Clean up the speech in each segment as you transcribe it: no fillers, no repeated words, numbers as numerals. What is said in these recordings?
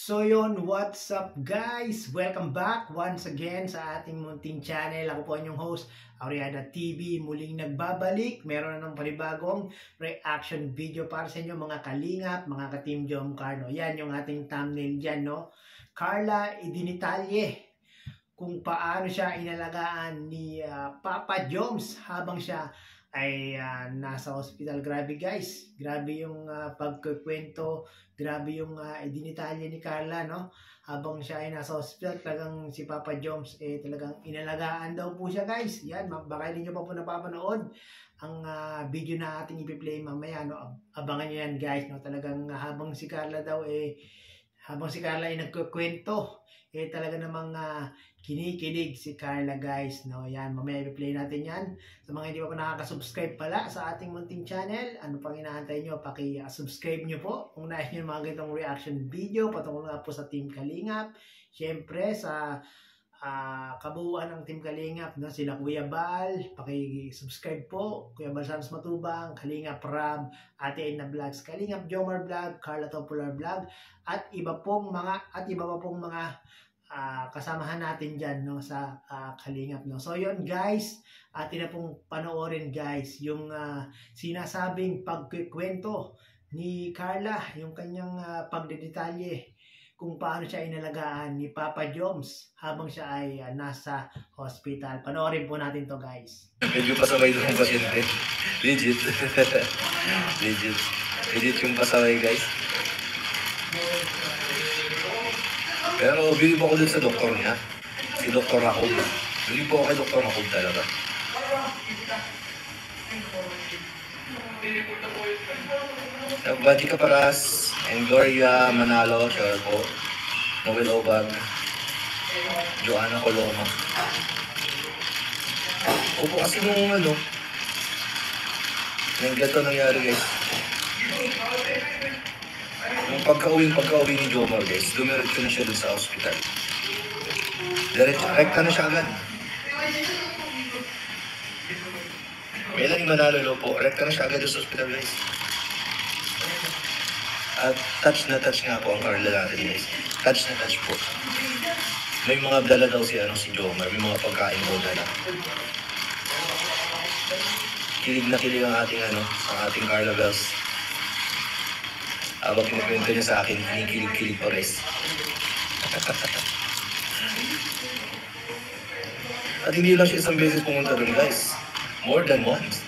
So yun, what's up guys? Welcome back once again sa ating munting channel. Ako po inyong host, Auriada TV. Muling nagbabalik. Meron na ng panibagong reaction video para sa inyo mga kalingap, mga ka-Team Jomcar. No? Yan yung ating thumbnail dyan. No? Carla idinitalye kung paano siya inalagaan ni Papa Joms habang siya ay nasa hospital. Grabe guys, grabe yung pagkukwento, grabe yung idinitalye ni Carla, no? Habang siya ay nasa hospital, talagang si Papa Joms talagang inalagaan daw po siya guys. Yan, baka hindi nyo pa po napapanood ang video na ating ipi-play mamaya, no? Abangan nyo yan guys, no? Talagang habang si Carla daw habang si Carla ay nagkukwento, talaga namang kinikilig si Carla guys, no? Yan, mamaya i-play natin yan. Sa mga hindi pa po nakaka-subscribe pala sa ating munting channel, ano pang inaantay nyo? Paki-subscribe nyo po kung nais nyo mga ganitong reaction video patungkol nga po sa Team Kalingap. Siyempre sa kabuuan ng Team Kalingap, no? Sila Kuya Bal, paki-subscribe po, Kuya Bal Santos Matubang, Kalingap Rab, Ate Edna Vlogs, Kalingap Jomar Vlog, Carla Topular Vlog, at iba pa pong mga kasamahan natin dyan, no, sa Kalingap, no. So yun guys, atin na pong panoorin guys yung sinasabing pagkikwento ni Carla, yung kanyang pagdedetalye kung paano siya inalagaan ni Papa Joms habang siya ay nasa hospital. Panoorin po natin to guys. Medyo pasaway doon yung pasyente. Legit. Legit yung pasaway guys. Pero bilib ako dun sa doktor niya. Si Dr. Jacob. Bilib ako kay Dr. Jacob talaga. Buddy Caparas and Gloria Manalo, sure po. Noel Obag. Joanna Coloma. Opo kasi nung nang gato nangyari guys. Nung pagka-uwi ni Jomar guys, dumiretso na siya dun sa hospital. Rekta na siya agad. Melanie Manalo po, rekta na siya agad dun sa hospital guys. At touch na touch nga po ang Carla natin guys. Touch na touch po. May mga dala daw si Jomar, may mga pagkain daw dala. Kilig na kilig ang ating Carla Bells. Habang kinikwento niya sa akin, kinikilig-kilig pa res. At hindi lang siya isang beses pumunta doon guys. More than once.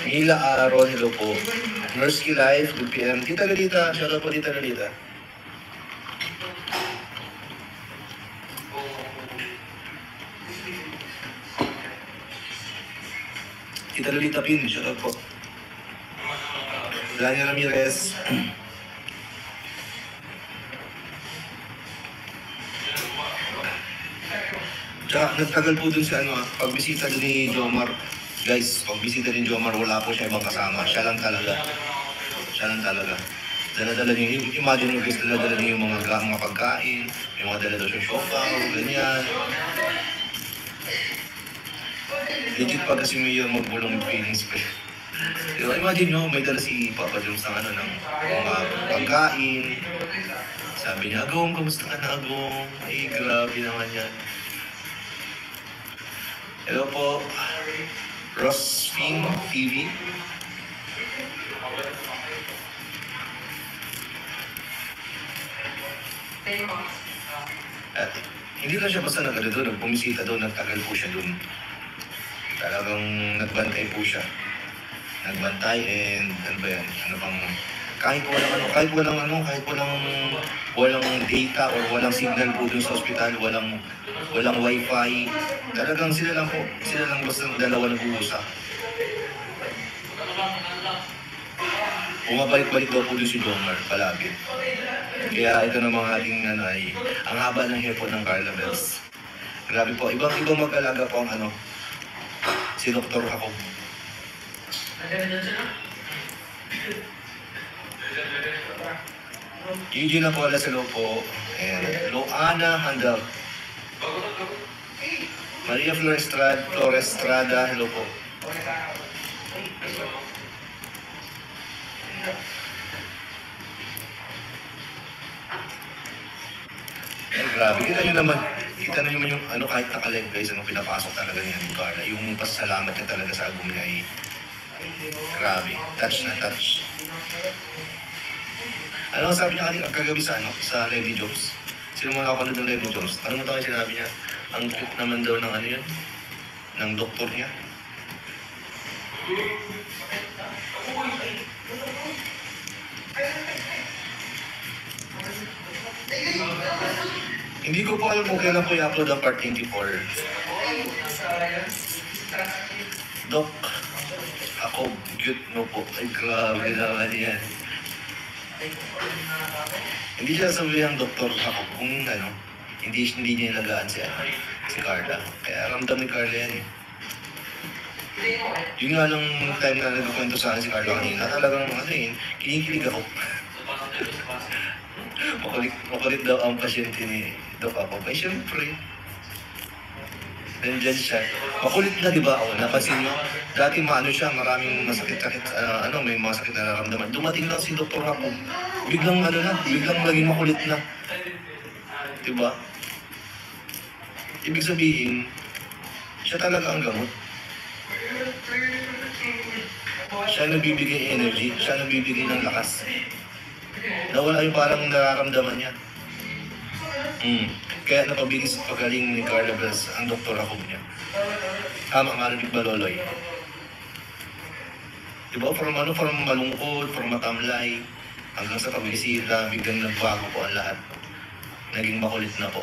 Mila Aaron, hello po. Nursky Life, good PM. Tita Lolita, shout out po Tita Lolita. Tita Lolita Pin, shout out po. Lania Ramirez. Tsaka nagtagal po dun sa pagbisita dun ni Jomar. Guys, pagbisita ni Jomar, wala po siya ibang kasama. Siya lang talaga. Dala-dala niyo, imagine mo guys, dala-dala niyo yung mga pagkain, may mga dala-dala siya siopaw, ganyan. Legit pa kasi may magbulong feelings pa. Diba, imagine nyo, may dala si Papa Joms ng ng mga pagkain. Sabi niya, Agong, kamusta ka na Agong? Ay, grabe naman yan. Hello po, Rosfin TV. At hindi lang siya basta doon, nagpumisita doon, nagtagal po siya doon. Talagang nagbantay po siya. Nagbantay and kahit walang data or walang signal po doon sa ospital, walang wifi. Talagang sila lang basta dalawa nag-uusap. Bumabalik-balik daw po doon si Jomar palagi. Kaya ito na mga ating ang haba ng hair po ng Carla Bells. Grabe po, ibang mag-alaga po ang si Dr. Jacob. Eugene Napola sa po. And Loana Handal. Maria Flores Estrada, hello po. Ay, grabe. Kita nyo naman yung ano, kahit naka-live guys, anong pinapasok talaga niya ni Carla. Yung pasasalamat niya talaga sa album niya ay grabe. Touch na touch. Ano sabi niya kanina kagabi sa ano, sa Lady Jobs? Sino mga kapanood ng Lady Jobs? Ano mo tayo sinabi niya? Ang cute naman daw ng ano yun? Ng doktor niya. Hindi ko po alam kung kailan ko i-upload ang part 24. Dok, ako cute mo po. Ay, grabe naman yan. Hindi siya sabihin ng doktor ako kung ano, hindi niya ilagaan si Carla. Kaya ramdam ni Carla yan eh. Yun nga lang time na nagkwento sa akin si Carla kanina, talagang ano eh, kinikilig ako. Makulit daw ang pasyente ni Doc ako. Ay, syempre. Nandyan siya. Makulit na, di ba? O, napansin nyo? Dati maano siya, maraming masakit-sakit, may mga sakit na nararamdaman. Dumating lang si Dr. Hapon. Biglang naging makulit na. Di ba? Ibig sabihin, siya talaga ang gamot. Siya nagbibigay energy, siya nagbibigay ng lakas. Nawala yung parang nararamdaman niya. Kaya napabilis pagaling ni Carla Blas ang Dr. Jacob niya. Tama nga rin Baloloy. Diba? From malungkot, from matamlay, hanggang sa pabisita, biglang nagbago po ang lahat. Naging makulit na po.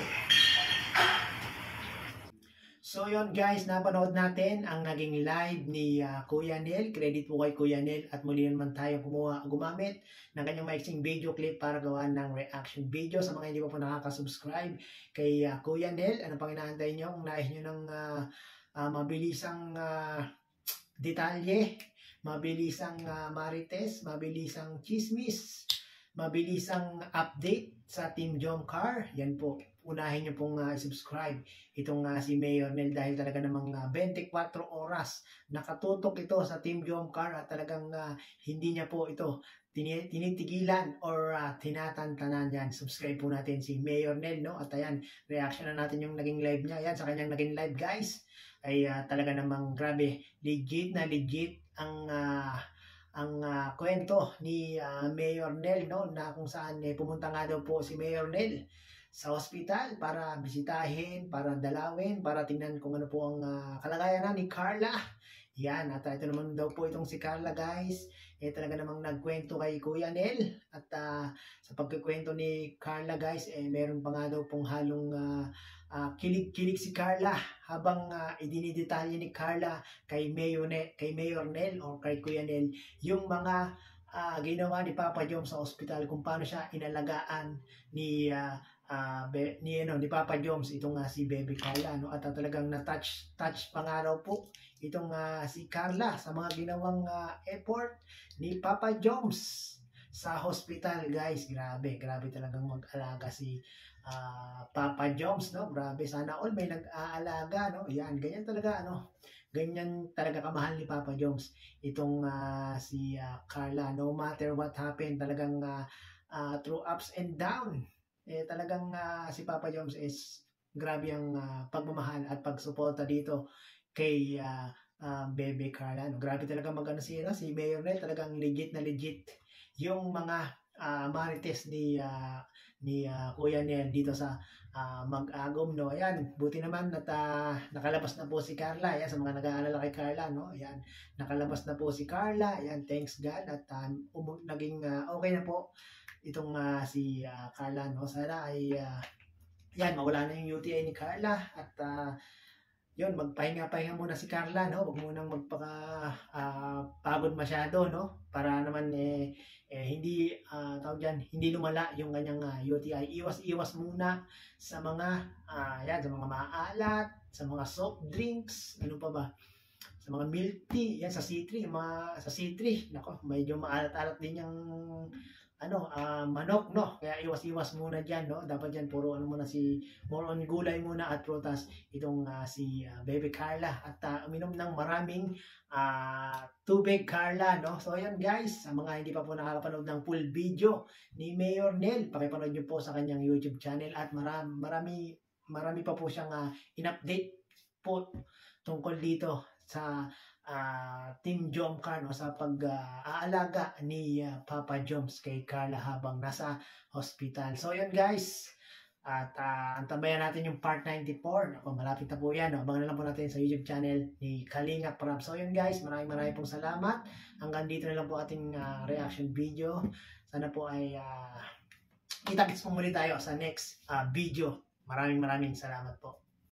So yun guys, napanood natin ang naging live ni Kuya Nel. Credit po kay Kuya Nel at muli naman tayo gumamit ng kanyang maiksing video clip para gawa ng reaction video. Sa mga hindi pa po nakaka-subscribe kay Kuya Nel, ano pang inaantay nyo? Kung nais nyo ng mabilisang detalye, mabilisang marites, mabilisang chismis, mabilisang update sa Team Jomcar, yan po, unahin nyo pong subscribe itong si Mayor Nel dahil talaga namang 24 oras nakatutok ito sa Team Jomcar at talagang hindi niya po ito tinitigilan or tinatantanan. Yan, subscribe po natin si Mayor Nel, no? At ayan, reaction na natin yung naging live niya. Ayan, sa kanyang naging live guys ay talaga namang grabe, legit na legit ang kwento ni Mayor Nel, no, na kung saan pumunta nga daw po si Mayor Nel sa hospital para bisitahin, para dalawin, para tingnan kung ano po ang kalagayan na ni Carla. Yan, at ito naman daw po itong si Carla guys, talaga namang nagkwento kay Kuya Nel. At sa pagkikwento ni Carla guys, meron pa nga daw pong halong kilig-kilig si Carla habang idinidetalye ni Carla kay Mayor Nel o kay Kuya Nel yung mga ginawa ni Papa Jom sa ospital, kung paano siya inalagaan ni Papa Joms itong si Baby Carla, no? At talagang na-touch pa nga raw po itong si Carla sa mga ginawang effort ni Papa Joms sa hospital guys. Grabe talagang mag-alaga si Papa Joms, no? Grabe, sana all may nag-aalaga, no? Yan, ganyan talaga, ano? Ganyan talaga kamahal ni Papa Joms itong si Carla. No matter what happened, talagang through ups and down, talagang si Papa Joms is grabe ang pagmamahal at pagsuporta dito kay Baby Carla, no? Grabe talaga magano si Mayor Nel, talagang legit na legit yung mga marites ni Kuya Nel dito sa Mag-Agom, no? Ayan, buti naman at nakalabas na po si Carla. Ayan, sa mga nag-aalala kay Carla, no? Ayan, nakalabas na po si Carla. Ayan, thanks God at naging okay na po itong si Carla, no? Sana ay yan, mawala na yung UTI ni Carla at yun, magpahinga muna si Carla, no? Huwag munang pagod masyado, no? Para naman hindi hindi lumala yung kanyang UTI. Iwas muna sa mga sa mga maalat, sa mga soft drinks, ano pa ba? Sa mga milk tea, yan sa C3, sa C3. Nako, medyo maalat-alat din yung manok, no? Kaya iwas-iwas muna diyan, no? Dapat diyan puro more on gulay muna at prutas itong si Baby Carla at uminom ng maraming tubig, Carla, no? So ayan guys, sa mga hindi pa po nakakapanood ng full video ni Mayor Nel, pakipanood niyo po sa kanyang YouTube channel at marami pa po siyang in-update po tungkol dito sa Team Jomcar, no, sa pag-aalaga ni Papa Joms kay Carla habang nasa hospital. So yun guys, at antabayan natin yung part 94. Ako, malapit na po yan, no? Abangan na lang po natin sa YouTube channel ni Kalinga Prab. So yun guys, maraming pong salamat. Hanggang dito na lang po ating reaction video. Sana po ay kita-kits po muli tayo sa next video. Maraming salamat po.